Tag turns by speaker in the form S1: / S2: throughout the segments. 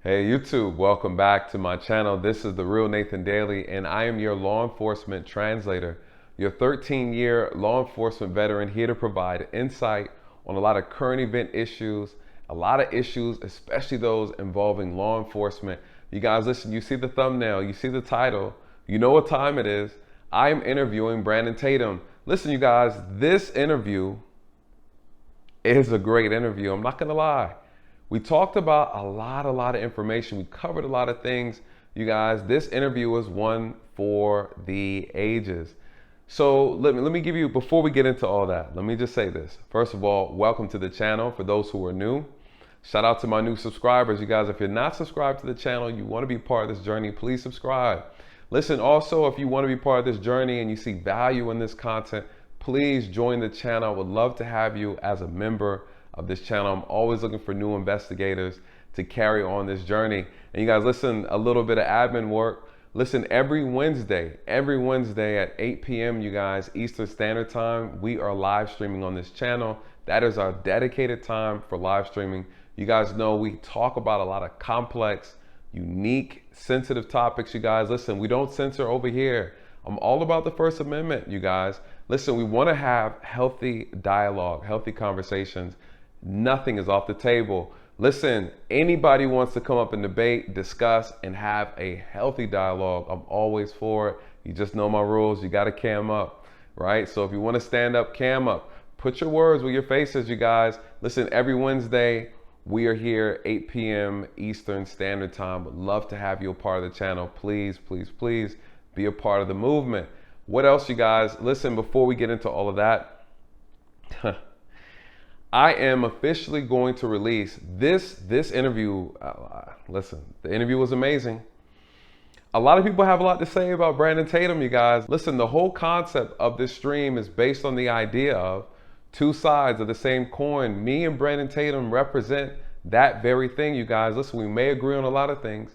S1: Hey YouTube, welcome back to my channel. This is the real Nathan Daley, and I am your law enforcement translator, your 13-year law enforcement veteran, here to provide insight on a lot of current event issues, especially those involving law enforcement. You guys, listen, you see the thumbnail, you see the title, you know what time it is. I am interviewing Brandon Tatum. Listen, you guys, this interview is a great interview. I'm not gonna lie. We talked about a lot of information. We covered a lot of things. You guys, this interview was one for the ages. So let me give you, before we get into all that, let me just say this. First of all, welcome to the channel for those who are new. Shout out to my new subscribers. You guys, if you're not subscribed to the channel, you want to be part of this journey, please subscribe. Listen, also, if you want to be part of this journey and you see value in this content, please join the channel. I would love to have you as a member of this channel. I'm always looking for new investigators to carry on this journey. And you guys, listen, a little bit of admin work. Listen, every Wednesday at 8 p.m., you guys, Eastern Standard Time, we are live streaming on this channel. That is our dedicated time for live streaming. You guys know we talk about a lot of complex, unique, sensitive topics, you guys. Listen, we don't censor over here. I'm all about the First Amendment, you guys. Listen, we want to have healthy dialogue, healthy conversations. Nothing is off the table. Listen, anybody wants to come up and debate, discuss, and have a healthy dialogue, I'm always for it. You just know my rules. You got to cam up, right? So if you want to stand up, cam up. Put your words where your face is, you guys. Listen, every Wednesday, we are here 8 p.m. Eastern Standard Time. Would love to have you a part of the channel. Please, please, please be a part of the movement. What else, you guys? Listen, before we get into all of that, I am officially going to release this interview. Listen, the interview was amazing. A lot of people have a lot to say about Brandon Tatum, you guys. Listen, the whole concept of this stream is based on the idea of two sides of the same coin. Me and Brandon Tatum represent that very thing, you guys. Listen, we may agree on a lot of things,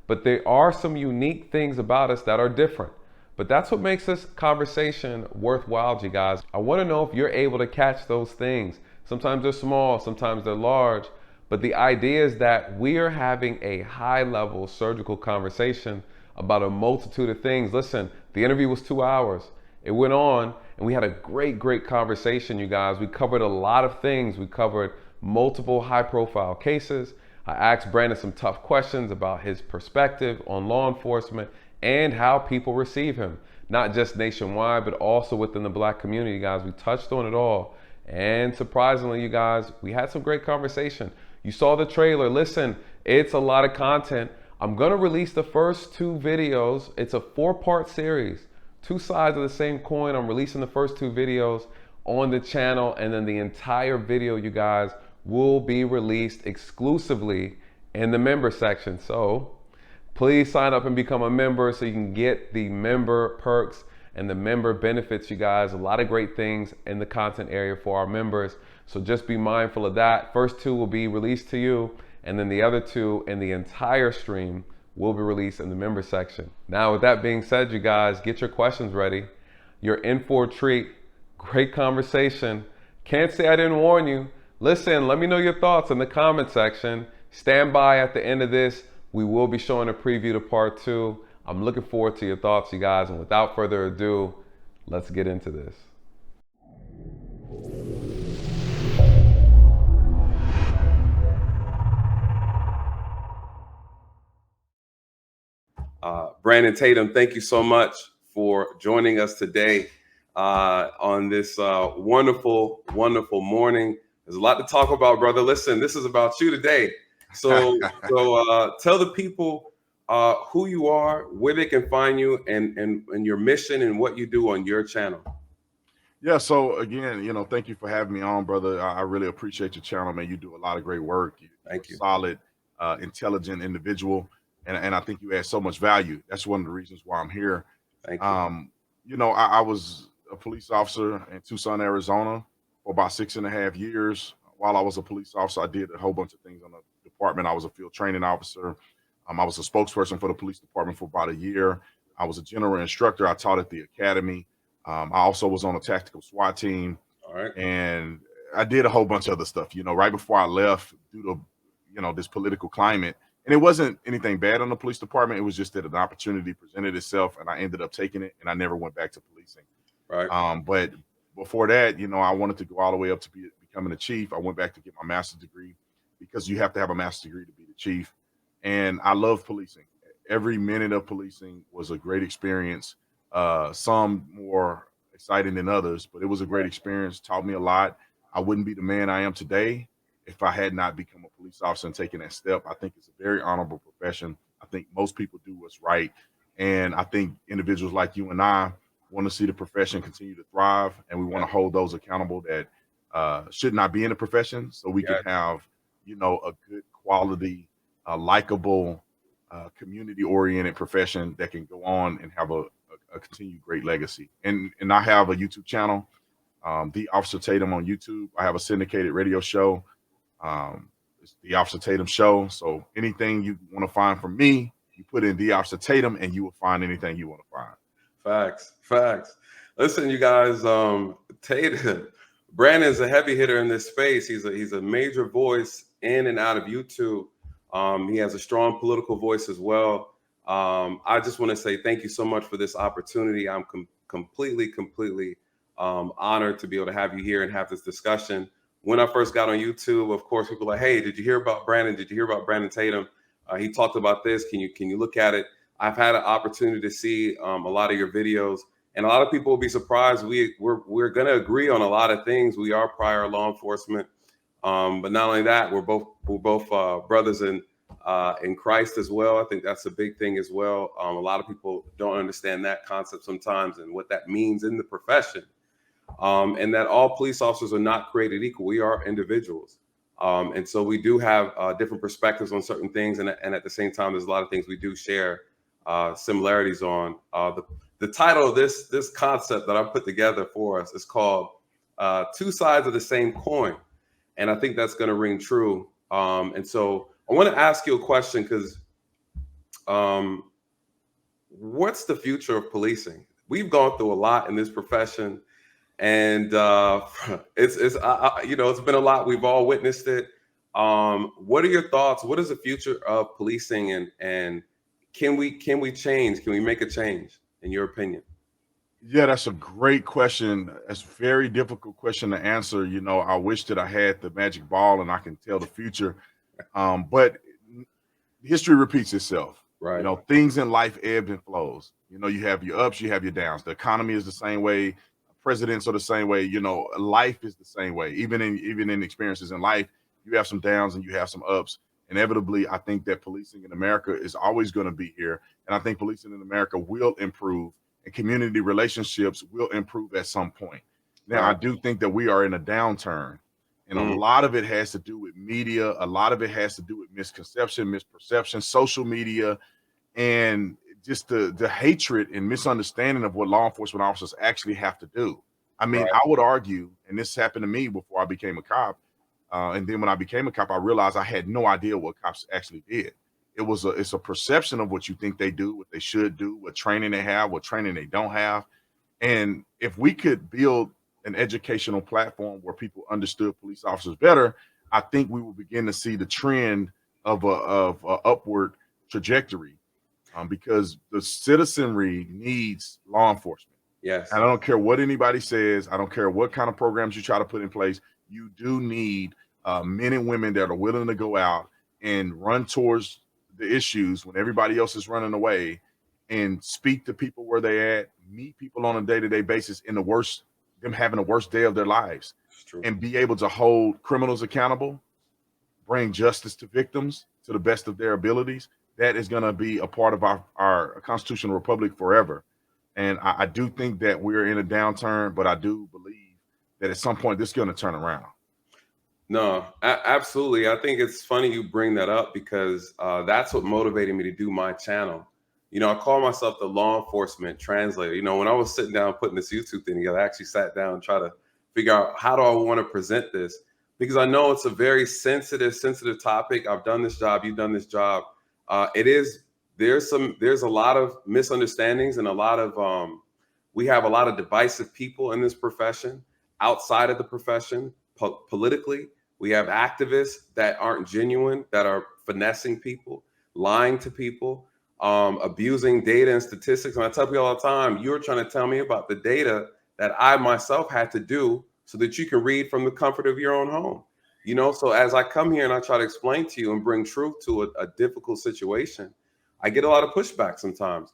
S1: but there are some unique things about us that are different. But that's what makes this conversation worthwhile, you guys. I want to know if you're able to catch those things. Sometimes they're small, sometimes they're large, but the idea is that we are having a high-level surgical conversation about a multitude of things. Listen, the interview was 2 hours. It went on, and we had a great conversation, you guys. We covered a lot of things. We covered multiple high-profile cases. I asked Brandon some tough questions about his perspective on law enforcement and how people receive him, not just nationwide, but also within the Black community, guys. We touched on it all. And surprisingly, you guys, we had some great conversation. You saw the trailer. Listen, it's a lot of content. I'm going to release the first 2 videos. It's a 4-part series, 2 sides of the same coin. I'm releasing the first 2 videos on the channel, and then the entire video, you guys, will be released exclusively in the member section. So please sign up and become a member so you can get the member perks and the member benefits, you guys. A lot of great things in the content area for our members. So just be mindful of that. First 2 will be released to you, and then the other 2 in the entire stream will be released in the member section. Now, with that being said, you guys, get your questions ready. You're in for a treat. Great conversation. Can't say I didn't warn you. Listen, let me know your thoughts in the comment section. Stand by at the end of this. We will be showing a preview to part 2. I'm looking forward to your thoughts, you guys. And without further ado, let's get into this. Brandon Tatum, thank you so much for joining us today on this wonderful morning. There's a lot to talk about, brother. Listen, this is about you today. So tell the people who you are, where they can find you, and your mission and what you do on your channel.
S2: Yeah, so again, thank you for having me on, brother. I really appreciate your channel, man. You do a lot of great work. You're a solid, intelligent individual, and I think you add so much value. That's one of the reasons why I'm here.
S1: Thank you.
S2: I was a police officer in Tucson, Arizona for about 6.5 years. While I was a police officer, I did a whole bunch of things on the department. I was a field training officer. I was a spokesperson for the police department for about a year. I was a general instructor. I taught at the academy. I also was on a tactical SWAT team.
S1: All right.
S2: And I did a whole bunch of other stuff. Right before I left, due to this political climate, And it wasn't anything bad on the police department. It was just that an opportunity presented itself, and I ended up taking it, and I never went back to policing.
S1: Right.
S2: But before that, I wanted to go all the way up to becoming a chief. I went back to get my master's degree because you have to have a master's degree to be the chief. And I love policing. Every minute of policing was a great experience. Some more exciting than others, but it was a great experience. Taught me a lot. I wouldn't be the man I am today if I had not become a police officer and taken that step. I think it's a very honorable profession. I think most people do what's right. And I think individuals like you and I want to see the profession continue to thrive, and we want to hold those accountable that should not be in the profession, so we can have, a good quality, likable, community-oriented profession that can go on and have a continued great legacy. And I have a YouTube channel, TheOfficerTatum on YouTube. I have a syndicated radio show. It's the Officer Tatum Show. So anything you want to find from me, you put in the Officer Tatum, and you will find anything you want to find.
S1: Facts. Listen, you guys, Tatum, Brandon's a heavy hitter in this space. He's a major voice in and out of YouTube. He has a strong political voice as well. I just want to say thank you so much for this opportunity. I'm completely honored to be able to have you here and have this discussion. When I first got on YouTube, of course, people were like, hey, did you hear about Brandon? Did you hear about Brandon Tatum? He talked about this. Can you look at it? I've had an opportunity to see a lot of your videos, and a lot of people will be surprised. We're going to agree on a lot of things. We are prior law enforcement, but not only that, we're both brothers in Christ as well. I think that's a big thing as well. A lot of people don't understand that concept sometimes and what that means in the profession. And that all police officers are not created equal. We are individuals. And so we do have different perspectives on certain things. And at the same time, there's a lot of things we do share similarities on. The title of this concept that I put together for us is called Two Sides of the Same Coin. And I think that's going to ring true. And so I want to ask you a question because what's the future of policing? We've gone through a lot in this profession. And it's been a lot. We've all witnessed it. What are your thoughts? What is the future of policing, and can we change? Can we make a change, in your opinion?
S2: Yeah, that's a great question. That's a very difficult question to answer. I wish that I had the magic ball and I can tell the future. But history repeats itself.
S1: Right.
S2: Things in life ebb and flows. You have your ups, you have your downs. The economy is the same way. Presidents are the same way. Life is the same way. Even in experiences in life, you have some downs and you have some ups. Inevitably, I think that policing in America is always going to be here, and I think policing in America will improve, and community relationships will improve at some point. Now, I do think that we are in a downturn, and a lot of it has to do with media. A lot of it has to do with misconception, misperception, social media, and just the hatred and misunderstanding of what law enforcement officers actually have to do. I mean, I would argue, and this happened to me before I became a cop, and then when I became a cop, I realized I had no idea what cops actually did. It's a perception of what you think they do, what they should do, what training they have, what training they don't have. And if we could build an educational platform where people understood police officers better, I think we will begin to see the trend of a upward trajectory. Because the citizenry needs law enforcement.
S1: Yes.
S2: And I don't care what anybody says. I don't care what kind of programs you try to put in place. You do need men and women that are willing to go out and run towards the issues when everybody else is running away, and speak to people where they at, meet people on a day-to-day basis in them having the worst day of their lives, and be able to hold criminals accountable, bring justice to victims to the best of their abilities. That is going to be a part of our constitutional republic forever. And I do think that we're in a downturn, but I do believe that at some point this is going to turn around.
S1: No, absolutely. I think it's funny you bring that up because that's what motivated me to do my channel. I call myself the law enforcement translator. When I was sitting down putting this YouTube thing together, I actually sat down and tried to figure out how do I want to present this, because I know it's a very sensitive topic. I've done this job. You've done this job. There's a lot of misunderstandings and a lot of we have a lot of divisive people in this profession. Outside of the profession, politically, we have activists that aren't genuine, that are finessing people. lying to people, abusing data and statistics. And I tell people all the time, you're trying to tell me about the data that I myself had to do so that you can read from the comfort of your own home. So as I come here and I try to explain to you and bring truth to a difficult situation, I get a lot of pushback sometimes.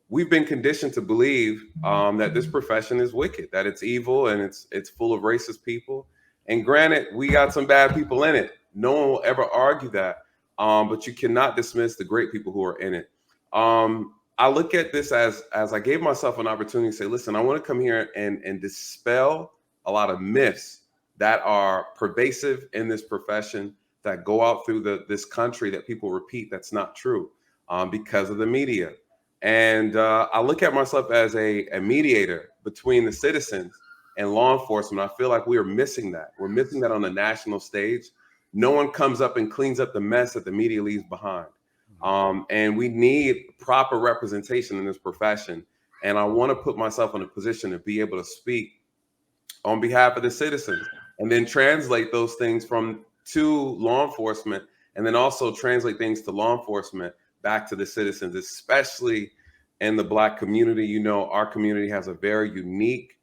S1: We've been conditioned to believe that this profession is wicked, that it's evil, and it's full of racist people. And granted, we got some bad people in it. No one will ever argue that. But you cannot dismiss the great people who are in it. I look at this as I gave myself an opportunity to say, listen, I want to come here and dispel a lot of myths that are pervasive in this profession, that go out through this country, that people repeat that's not true because of the media. And I look at myself as a mediator between the citizens and law enforcement. I feel like we are missing that. We're missing that on the national stage. No one comes up and cleans up the mess that the media leaves behind. And we need proper representation in this profession. And I want to put myself in a position to be able to speak on behalf of the citizens, and then translate those things to law enforcement, and then also translate things to law enforcement back to the citizens, especially in the Black community. Our community has a very unique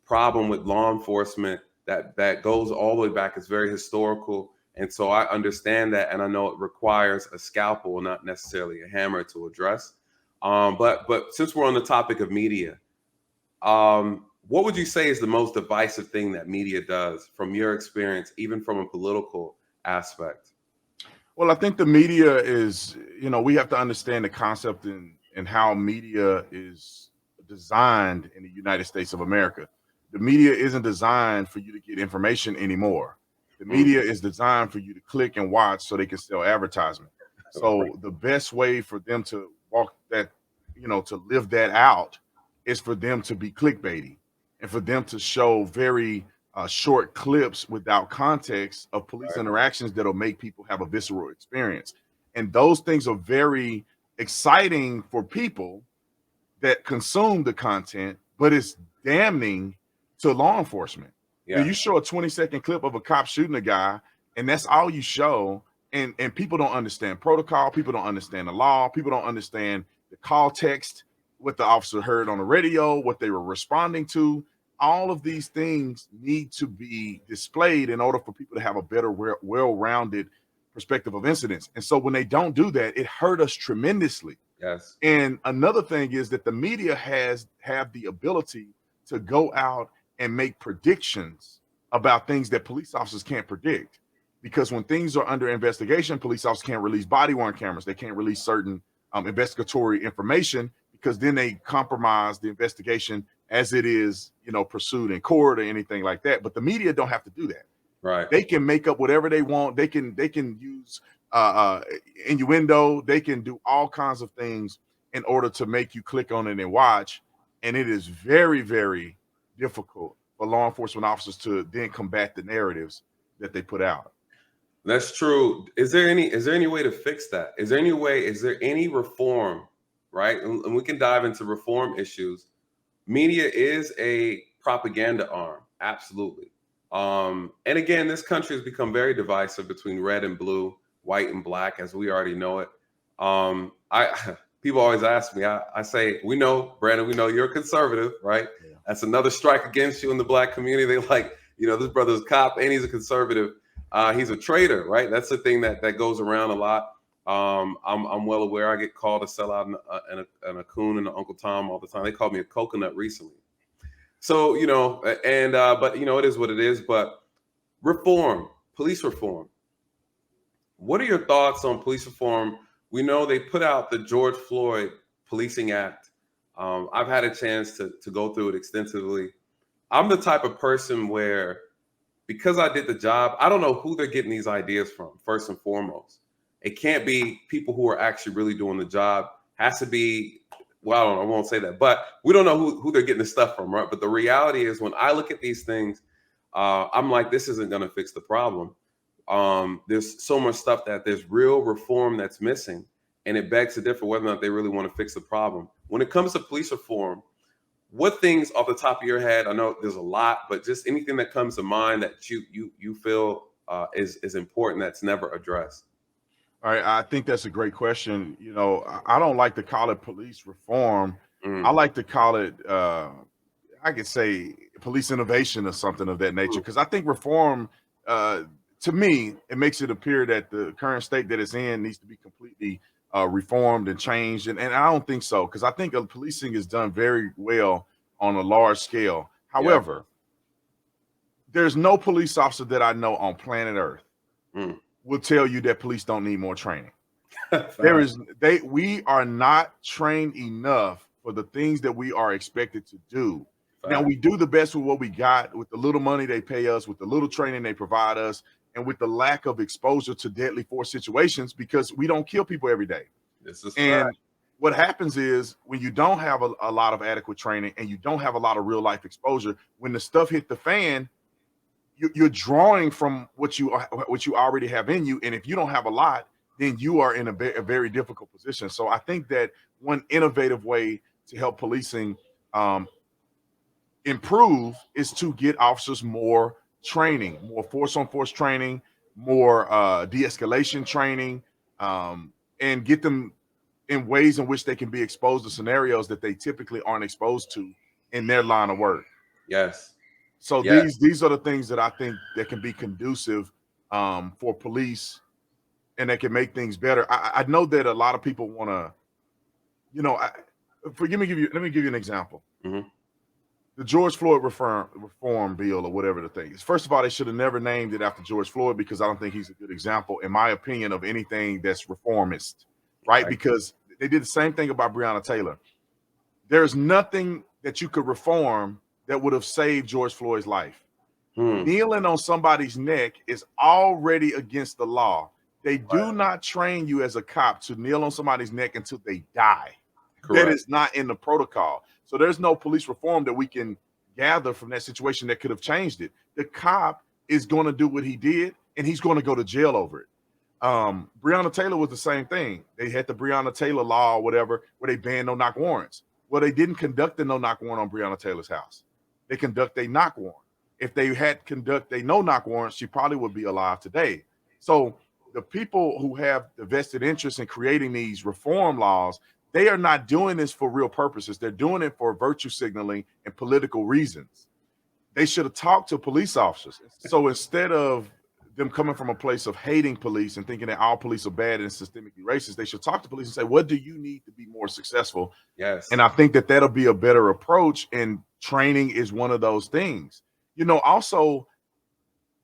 S1: problem with law enforcement that goes all the way back. It's very historical. And so I understand that, and I know it requires a scalpel, not necessarily a hammer, to address. But since we're on the topic of media, what would you say is the most divisive thing that media does, from your experience, even from a political aspect?
S2: Well, I think the media is, we have to understand the concept and how media is designed in the United States of America. The media isn't designed for you to get information anymore. The media is designed for you to click and watch so they can sell advertisement. So the best way for them to walk that, to live that out, is for them to be clickbaity and for them to show very short clips without context of police interactions that'll make people have a visceral experience. And those things are very exciting for people that consume the content, but it's damning to law enforcement.
S1: Yeah.
S2: You show a 20-second clip of a cop shooting a guy, and that's all you show. And people don't understand protocol. People don't understand the law. People don't understand the call text, what the officer heard on the radio, what they were responding to. All of these things need to be displayed in order for people to have a better, well-rounded perspective of incidents. And so when they don't do that, it hurt us tremendously.
S1: Yes.
S2: And another thing is that the media have the ability to go out and make predictions about things that police officers can't predict. Because when things are under investigation, police officers can't release body-worn cameras. They can't release certain investigatory information, because then they compromise the investigation as it is, pursued in court or anything like that. But the media don't have to do that.
S1: Right.
S2: They can make up whatever they want. They can use innuendo. They can do all kinds of things in order to make you click on it and watch. And it is very, very difficult for law enforcement officers to then combat the narratives that they put out.
S1: That's true. Is there any way to fix that? Is there any reform, right? And we can dive into reform issues. Media is a propaganda arm, absolutely. And again, this country has become very divisive between red and blue, white and black, as we already know it. People always ask me, I say, we know, Brandon, we know you're a conservative, right? Yeah. That's another strike against you in the Black community. They like, this brother's a cop and he's a conservative. He's a traitor, right? That's the thing that goes around a lot. I'm well aware I get called a sellout and a coon and an Uncle Tom all the time. They called me a coconut recently. So, but it is what it is. But reform, police reform. What are your thoughts on police reform? We know they put out the George Floyd Policing Act. I've had a chance to go through it extensively. I'm the type of person where, because I did the job, I don't know who they're getting these ideas from, first and foremost. It can't be people who are actually really doing the job. Has to be, well, I won't say that, but we don't know who they're getting this stuff from, right? But the reality is, when I look at these things, I'm like, this isn't going to fix the problem. There's so much stuff that there's real reform that's missing, and it begs to differ whether or not they really want to fix the problem. When it comes to police reform, what things off the top of your head, I know there's a lot, but just anything that comes to mind that you feel is important that's never addressed?
S2: All right, I think that's a great question. You know, I don't like to call it police reform. I
S1: Mm,
S2: like to call it, I could say, police innovation or something of that nature.
S1: mm,
S2: Because I think reform, uh, to me, it makes it appear that the current state that it's in needs to be completely reformed and changed. And I don't think so, because I think policing is done very well on a large scale.
S1: yeah.
S2: However, there's no police officer that I know on planet Earth
S1: Mm.
S2: will tell you that police don't need more training. There
S1: Fact.
S2: is we are not trained enough for the things that we are expected to do. Now
S1: Fact.
S2: we do the best with what we got, with the little money they pay us, with the little training they provide us, and with the lack of exposure to deadly force situations, because we don't kill people every day.
S1: This is fact.
S2: And what happens is, when you don't have a lot of adequate training and you don't have a lot of real life exposure, when the stuff hit the fan, you're drawing from what you already have in you, and if you don't have a lot, then you are in a very difficult position. So I think that one innovative way to help policing um, improve is to get officers more training, more force on force training, more de-escalation training, and get them in ways in which they can be exposed to scenarios that they typically aren't exposed to in their line of work.
S1: Yes.
S2: So
S1: Yes.
S2: these are the things that I think that can be conducive for police, and that can make things better. I know that a lot of people want to, you know, let me give you an example.
S1: Hmm.
S2: The George Floyd reform bill, or whatever the thing is. First of all, they should have never named it after George Floyd, because I don't think he's a good example, in my opinion, of anything that's reformist, right?
S1: Right.
S2: Because they did the same thing about Breonna Taylor. There's nothing that you could reform that would have saved George Floyd's life.
S1: Hmm.
S2: Kneeling on somebody's neck is already against the law. They
S1: Right.
S2: do not train you as a cop to kneel on somebody's neck until they die. That
S1: Correct.
S2: is not in the protocol. So there's no police reform that we can gather from that situation that could have changed it. The cop is going to do what he did, and he's going to go to jail over it. Breonna Taylor was the same thing. They had the Breonna Taylor law or whatever, where they banned no knock warrants. Well, they didn't conduct the no knock warrant on Breonna Taylor's house. They conduct a knock warrant. If they had conduct a no knock warrant, she probably would be alive today. So the people who have the vested interest in creating these reform laws, they are not doing this for real purposes. They're doing it for virtue signaling and political reasons. They should have talked to police officers. So instead of them coming from a place of hating police and thinking that all police are bad and systemically racist, they should talk to police and say, what do you need to be more successful? And
S1: Yes.
S2: I think that that'll be a better approach. And training is one of those things. You know, also,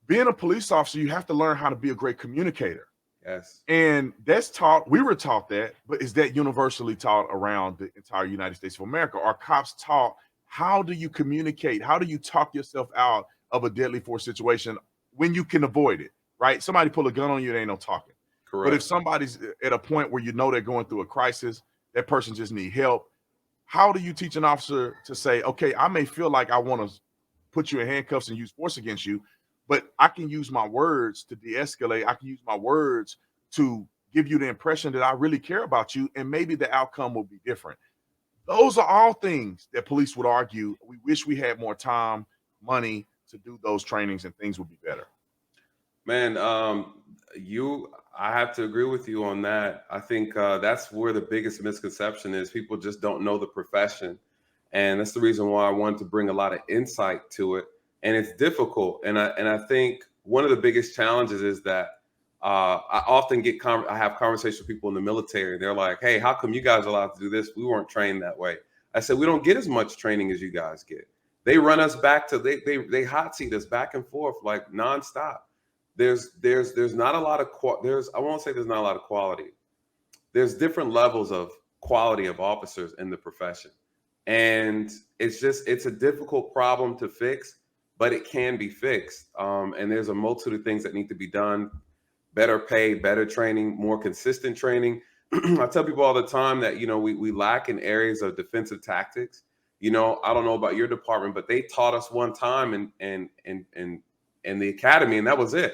S2: being a police officer, you have to learn how to be a great communicator.
S1: Yes.
S2: And that's taught, we were taught that, but is that universally taught around the entire United States of America? Are cops taught, how do you communicate? How do you talk yourself out of a deadly force situation when you can avoid it, right? Somebody pull a gun on you, there ain't no talking. But if
S1: Correct.
S2: somebody's at a point where you know they're going through a crisis, that person just need help, how do you teach an officer to say, okay, I may feel like I want to put you in handcuffs and use force against you, but I can use my words to de-escalate. I can use my words to give you the impression that I really care about you, and maybe the outcome will be different. Those are all things that police would argue. We wish we had more time, money to do those trainings, and things would be better.
S1: Man, I have to agree with you on that. I think that's where the biggest misconception is. People just don't know the profession, and that's the reason why I wanted to bring a lot of insight to it. And it's difficult, and I think one of the biggest challenges is that I often I have conversations with people in the military. They're like, "Hey, how come you guys are allowed to do this? We weren't trained that way." I said, "We don't get as much training as you guys get. They run us back to they hot seat us back and forth like nonstop." There's not a lot of there's I won't say there's not a lot of quality. There's different levels of quality of officers in the profession, and it's a difficult problem to fix, but it can be fixed. And there's a multitude of things that need to be done: better pay, better training, more consistent training. I tell people all the time that we lack in areas of defensive tactics. I don't know about your department, but they taught us one time in the academy, and that was it.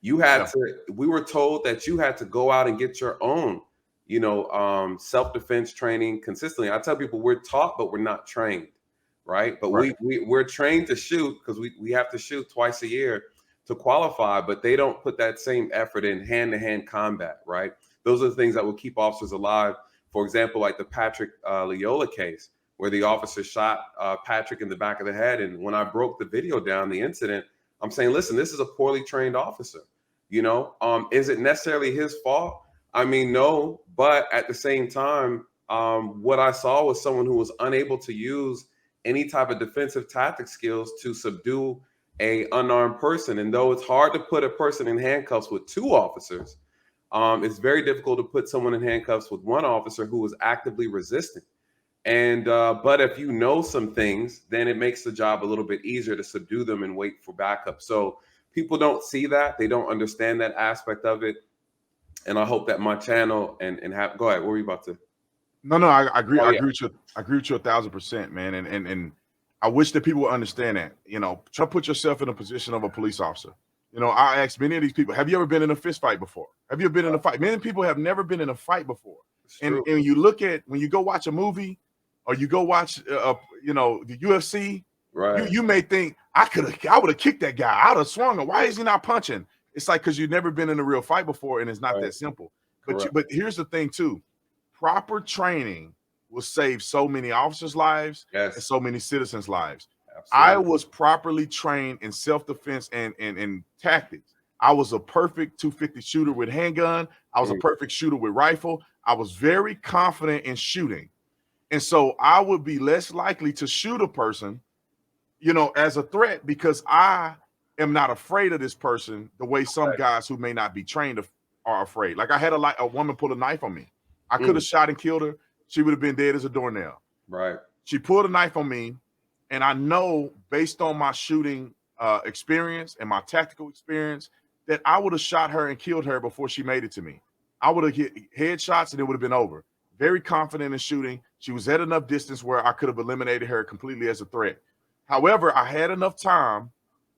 S2: Yeah,
S1: We were told that you had to go out and get your own, self-defense training consistently. I tell people we're taught, but we're not trained, right? But
S2: right.
S1: we're trained to shoot because we have to shoot twice a year. to qualify, but they don't put that same effort in hand-to-hand combat, right? Those are the things that will keep officers alive. For example, like the Patrick Leola case, where the officer shot Patrick in the back of the head. And when I broke the video down, the incident, I'm saying, listen, this is a poorly trained officer. Is it necessarily his fault? I mean, no, but at the same time, what I saw was someone who was unable to use any type of defensive tactic skills to subdue a unarmed person. And though it's hard to put a person in handcuffs with two officers, it's very difficult to put someone in handcuffs with one officer who is actively resisting. And but if you know some things, then it makes the job a little bit easier to subdue them and wait for backup. So people don't see that. They don't understand that aspect of it. And I hope that my channel and have, go ahead. What were you about to?
S2: No, I agree.
S1: Oh,
S2: I
S1: yeah.
S2: agree with you. I agree with you 1,000%, man. And I wish that people would understand that. Try to put yourself in a position of a police officer. I ask many of these people, have you ever been in a fist fight before? Have you ever been in a fight? Many people have never been in a fight before. And you look at, when you go watch a movie or you go watch, the UFC,
S1: right.
S2: you may think, I would have kicked that guy. I would have swung him. Why is he not punching? It's like, because you've never been in a real fight before, and it's not that simple. But here's the thing too. Proper training will save so many officers' lives and so many citizens' lives. Absolutely. I was properly trained in self-defense and tactics. I was a perfect 250 shooter with handgun. I was a perfect shooter with rifle. I was very confident in shooting. And so I would be less likely to shoot a person, as a threat, because I am not afraid of this person the way some guys who may not be trained are afraid. Like I had a woman pull a knife on me. I could have shot and killed her. She would have been dead as a doornail.
S1: Right.
S2: She pulled a knife on me, and I know, based on my shooting experience and my tactical experience, that I would have shot her and killed her before she made it to me. I would have hit headshots and it would have been over. Very confident in shooting. She was at enough distance where I could have eliminated her completely as a threat. However, I had enough time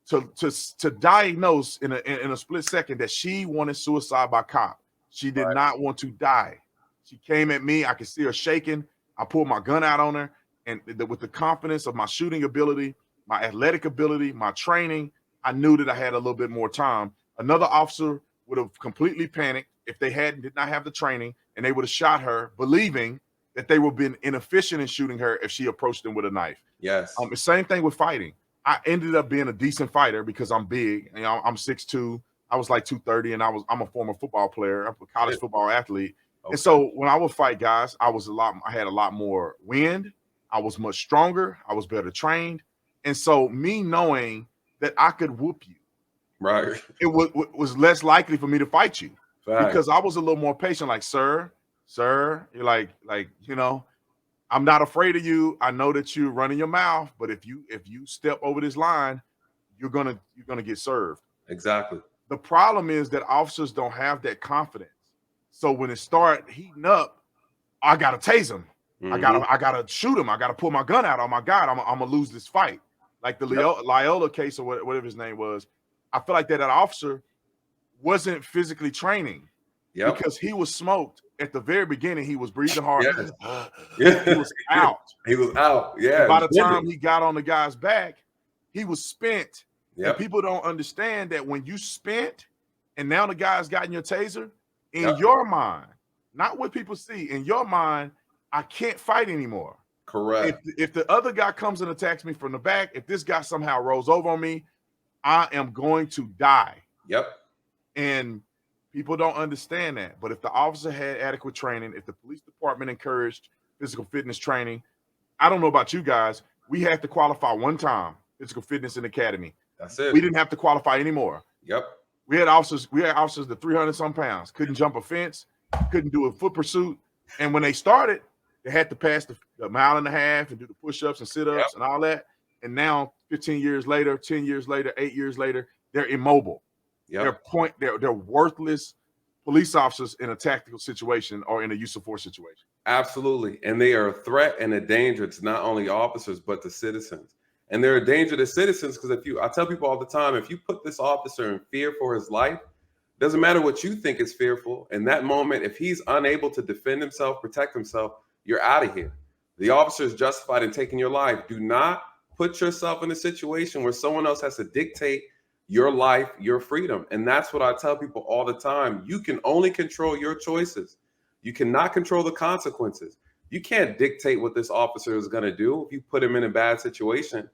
S2: to diagnose in a split second that she wanted suicide by cop. She did not want to die. She came at me. I could see her shaking. I pulled my gun out on her, and with the confidence of my shooting ability, my athletic ability, my training, I knew that I had a little bit more time. Another officer would have completely panicked if they did not have the training, and they would have shot her, believing that they would have been inefficient in shooting her if she approached them with a knife.
S1: Yes.
S2: The same thing with fighting. I ended up being a decent fighter because I'm big. I'm 6'2". I was like 230, and I'm a former football player. I'm a college football athlete. Okay. And so when I would fight guys, I had a lot more wind. I was much stronger. I was better trained. And so me knowing that I could whoop you,
S1: right,
S2: it was less likely for me to fight you. Because I was a little more patient. Like, sir, you're like, I'm not afraid of you. I know that you're running your mouth, but if you step over this line, you're gonna get served.
S1: Exactly.
S2: The problem is that officers don't have that confidence. So when it start heating up, I gotta tase him. I gotta shoot him. I gotta pull my gun out. Oh my God, I'm gonna lose this fight. Like the Leola case or whatever his name was. I feel like that officer wasn't physically training because he was smoked at the very beginning. He was breathing hard.
S1: Yes.
S2: He was out.
S1: He was out. Yeah.
S2: And by the time he got on the guy's back, he was spent.
S1: Yep.
S2: And people don't understand that when you spent and now the guy's gotten your taser, in your mind, not what people see, in your mind, I can't fight anymore.
S1: Correct.
S2: If the other guy comes and attacks me from the back, if this guy somehow rolls over on me, I am going to die.
S1: Yep.
S2: And people don't understand that. But if the officer had adequate training, if the police department encouraged physical fitness training, I don't know about you guys, we had to qualify one time, physical fitness in academy.
S1: That's it.
S2: We didn't have to qualify anymore.
S1: Yep.
S2: We had officers that 300 some pounds, couldn't jump a fence, couldn't do a foot pursuit. And when they started, they had to pass the mile and a half and do the push-ups and sit-ups and all that. And now 15 years later, 10 years later, 8 years later, they're immobile. Yep. They're worthless police officers in a tactical situation or in a use of force situation.
S1: Absolutely. And they are a threat and a danger to not only officers, but to citizens. And they're a danger to citizens because I tell people all the time, if you put this officer in fear for his life, doesn't matter what you think is fearful. In that moment, if he's unable to defend himself, protect himself, you're out of here. The officer is justified in taking your life. Do not put yourself in a situation where someone else has to dictate your life, your freedom. And that's what I tell people all the time. You can only control your choices. You cannot control the consequences. You can't dictate what this officer is going to do if you put him in a bad situation.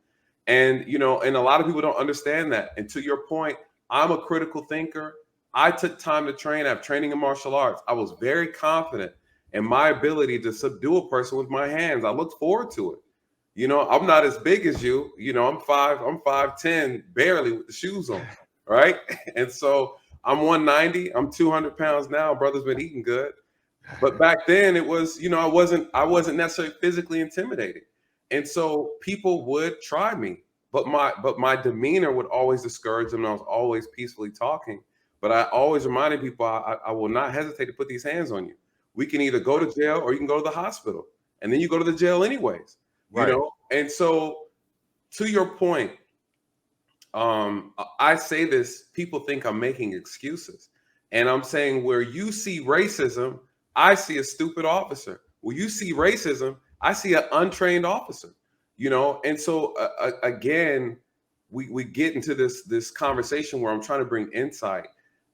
S1: And, you know, and a lot of people don't understand that. And to your point, I'm a critical thinker. I took time to train. I have training in martial arts. I was very confident in my ability to subdue a person with my hands. I look forward to it. You know, I'm not as big as you. You know, I'm 5'10", barely with the shoes on, right? And so I'm 190. I'm 200 pounds now. Brother's been eating good. But back then it was, you know, I wasn't necessarily physically intimidated. And so people would try me, but my demeanor would always discourage them. I was always peacefully talking. But I always reminded people I will not hesitate to put these hands on you. We can either go to jail or you can go to the hospital. And then you go to the jail anyways. You
S2: Right.
S1: know, and so to your point, I say this, people think I'm making excuses. And I'm saying where you see racism, I see a stupid officer. Where you see racism, I see an untrained officer. You know, and so again, we get into this conversation where I'm trying to bring insight,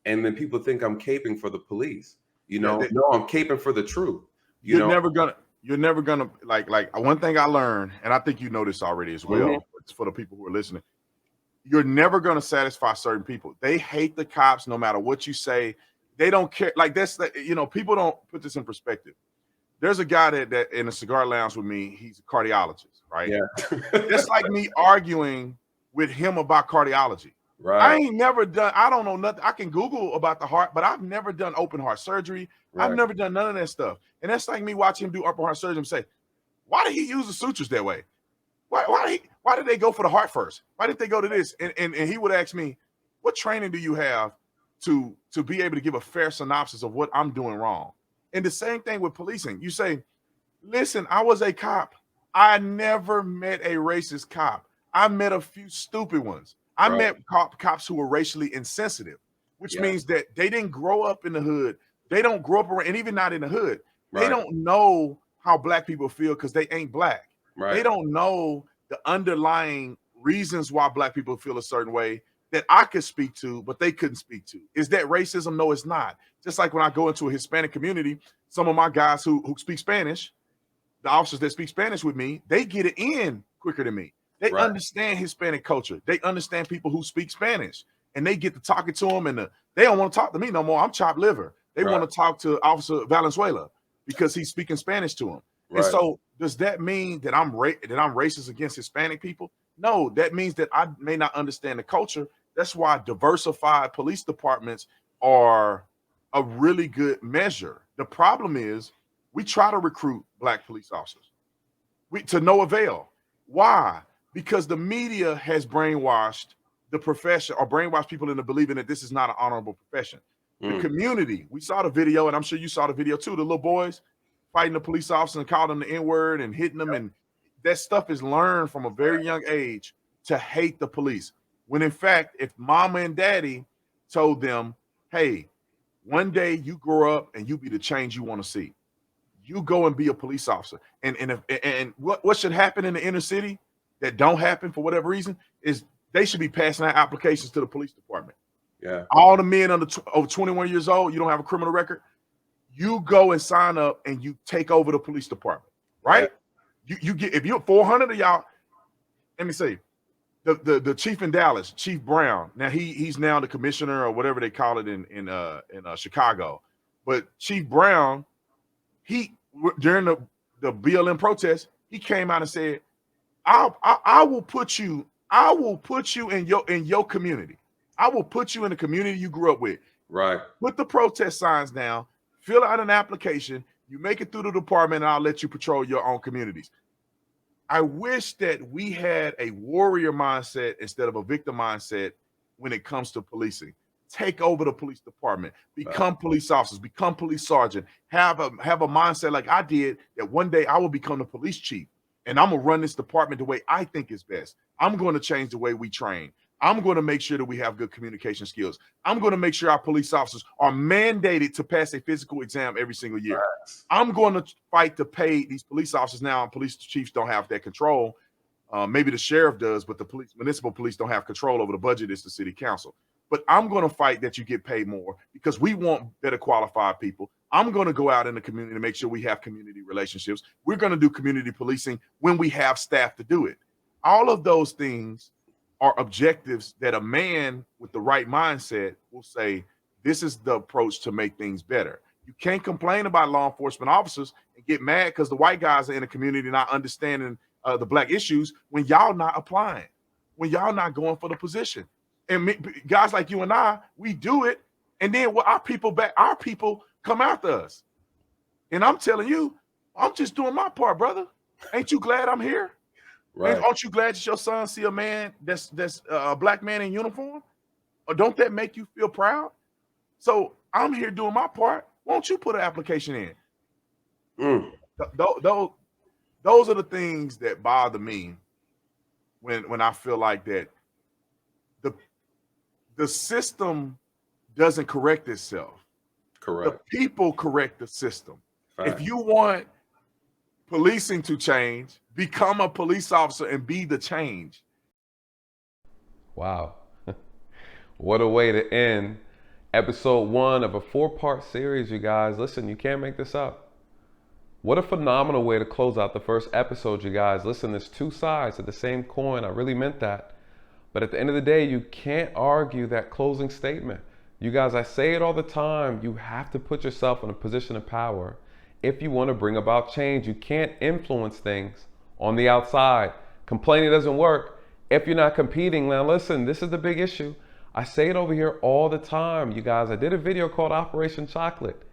S1: and then people think I'm caping for the police. You
S2: Yeah,
S1: know, no, I'm caping for the truth. You
S2: you're
S1: know,
S2: never gonna like one thing I learned, and I think you know this already as well.
S1: Mhm.
S2: It's for the people who are listening. You're never gonna satisfy certain people. They hate the cops no matter what you say. They don't care. Like that's the, you know, people don't put this in perspective. There's a guy that in a cigar lounge with me, he's a cardiologist, right?
S1: Yeah.
S2: That's like me arguing with him about cardiology. I
S1: Right.
S2: ain't never done, I don't know nothing. I can Google about the heart, but I've never done open heart surgery. I've
S1: Right.
S2: never done none of that stuff. And that's like me watching him do open heart surgery and say, why did he use the sutures that way? Why did they go for the heart first? Why didn't they go to this? And he would ask me, what training do you have to be able to give a fair synopsis of what I'm doing wrong? And the same thing with policing. You say, listen, I was a cop. I never met a racist cop. I met a few stupid ones. I
S1: Right.
S2: met cops who were racially insensitive, which
S1: Yeah.
S2: means that they didn't grow up in the hood. They don't grow up around, and even not in the hood, they
S1: Right.
S2: don't know how black people feel because they ain't black. They
S1: Right.
S2: don't know the underlying reasons why black people feel a certain way that I could speak to, but they couldn't speak to. Is that racism? No, it's not. Just like when I go into a Hispanic community, some of my guys who speak Spanish, the officers that speak Spanish with me, they get it in quicker than me. They
S1: Right.
S2: understand Hispanic culture. They understand people who speak Spanish, and they get to talking to them, and they don't want to talk to me no more. I'm chopped liver. They
S1: Right.
S2: want to talk to Officer Valenzuela because he's speaking Spanish to them. And
S1: Right.
S2: so, does that mean that I'm racist against Hispanic people? No, that means that I may not understand the culture. That's why diversified police departments are a really good measure. The problem is we try to recruit black police officers to no avail. Why? Because the media has brainwashed the profession or brainwashed people into believing that this is not an honorable profession. The community, we saw the video, and I'm sure you saw the video too. The little boys fighting the police officer and calling them the N-word and hitting them. And that stuff is learned from a very young age to hate the police. When in fact, if mama and daddy told them, hey, one day you grow up and you be the change you want to see, you go and be a police officer. And what should happen in the inner city that don't happen for whatever reason is they should be passing out applications to the police department.
S1: Yeah.
S2: All the men over 21 years old, you don't have a criminal record, you go and sign up and you take over the police department, right? You get, if you're 400 of y'all, let me see, the chief in Dallas, Chief Brown. Now he's now the commissioner or whatever they call it in Chicago. But Chief Brown, he during the BLM protest, he came out and said, I will put you in your community. I will put you in the community you grew up with.
S1: Right.
S2: Put the protest signs down, fill out an application, you make it through the department, and I'll let you patrol your own communities. I wish that we had a warrior mindset instead of a victim mindset when it comes to policing. Take over the police department, become police officers, become police sergeant, have a mindset like I did, that one day I will become the police chief and I'm gonna run this department the way I think is best. I'm going to change the way we train. I'm going to make sure that we have good communication skills. I'm going to make sure our police officers are mandated to pass a physical exam every single year. I'm going to fight to pay these police officers now, and police chiefs don't have that control, Maybe the sheriff does, but the municipal police don't have control over the budget. It's the city council. But I'm going to fight that you get paid more because we want better qualified people. I'm going to go out in the community to make sure we have community relationships. We're going to do community policing when we have staff to do it. All of those things are objectives that a man with the right mindset will say, this is the approach to make things better. You can't complain about law enforcement officers and get mad because the white guys are in the community not understanding the black issues when y'all not applying, when y'all not going for the position. And guys like you and I, we do it, and then our people come after us. And I'm telling you, I'm just doing my part, brother. Ain't you glad I'm here?
S1: Right.
S2: And aren't you glad that your son see a man that's a black man in uniform? Or don't that make you feel proud? So I'm here doing my part. Won't you put an application in? Those are the things that bother me when I feel like that the system doesn't correct itself.
S1: Correct.
S2: The people correct the system.
S1: Fact.
S2: If you want policing to change, become a police officer and be the change.
S1: Wow. What a way to end episode 1 of a 4-part series, you guys. Listen, you can't make this up. What a phenomenal way to close out the first episode, you guys. Listen, there's 2 sides of the same coin. I really meant that. But at the end of the day, you can't argue that closing statement. You guys, I say it all the time. You have to put yourself in a position of power if you want to bring about change. You can't influence things on the outside. Complaining doesn't work if you're not competing. Now listen, this is the big issue. I say it over here all the time, you guys. I did a video called Operation Chocolate.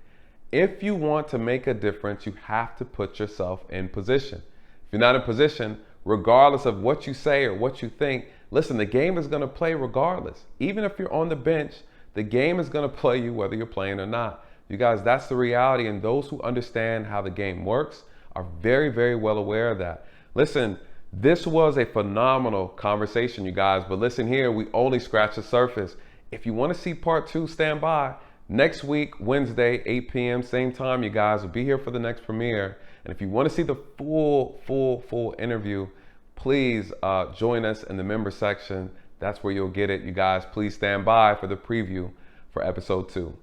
S1: If you want to make a difference, you have to put yourself in position. If you're not in position, regardless of what you say or what you think, listen, the game is going to play regardless. Even if you're on the bench, the game is going to play you whether you're playing or not. You guys, that's the reality, and those who understand how the game works are very, very well aware of that. Listen, this was a phenomenal conversation, you guys, but listen here, we only scratched the surface. If you want to see part 2, stand by. Next week, Wednesday, 8 p.m., same time, you guys will be here for the next premiere. And if you want to see the full interview, please join us in the member section. That's where you'll get it. You guys, please stand by for the preview for episode 2.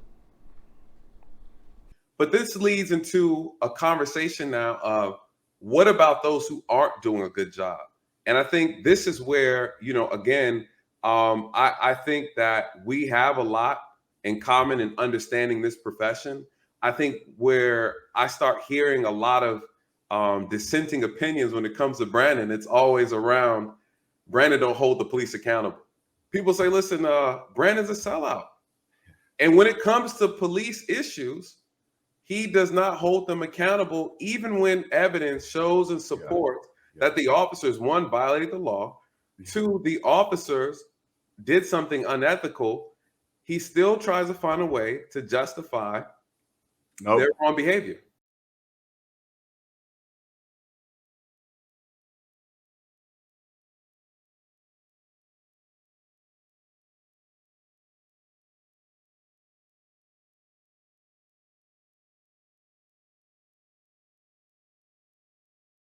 S1: But this leads into a conversation now of what about those who aren't doing a good job? And I think this is where, again, I think that we have a lot in common in understanding this profession. I think where I start hearing a lot of dissenting opinions when it comes to Brandon, it's always around Brandon don't hold the police accountable. People say, listen, Brandon's a sellout. And when it comes to police issues, he does not hold them accountable, even when evidence shows and supports that the officers, 1, violated the law, 2, the officers did something unethical. He still tries to find a way to justify their wrong behavior.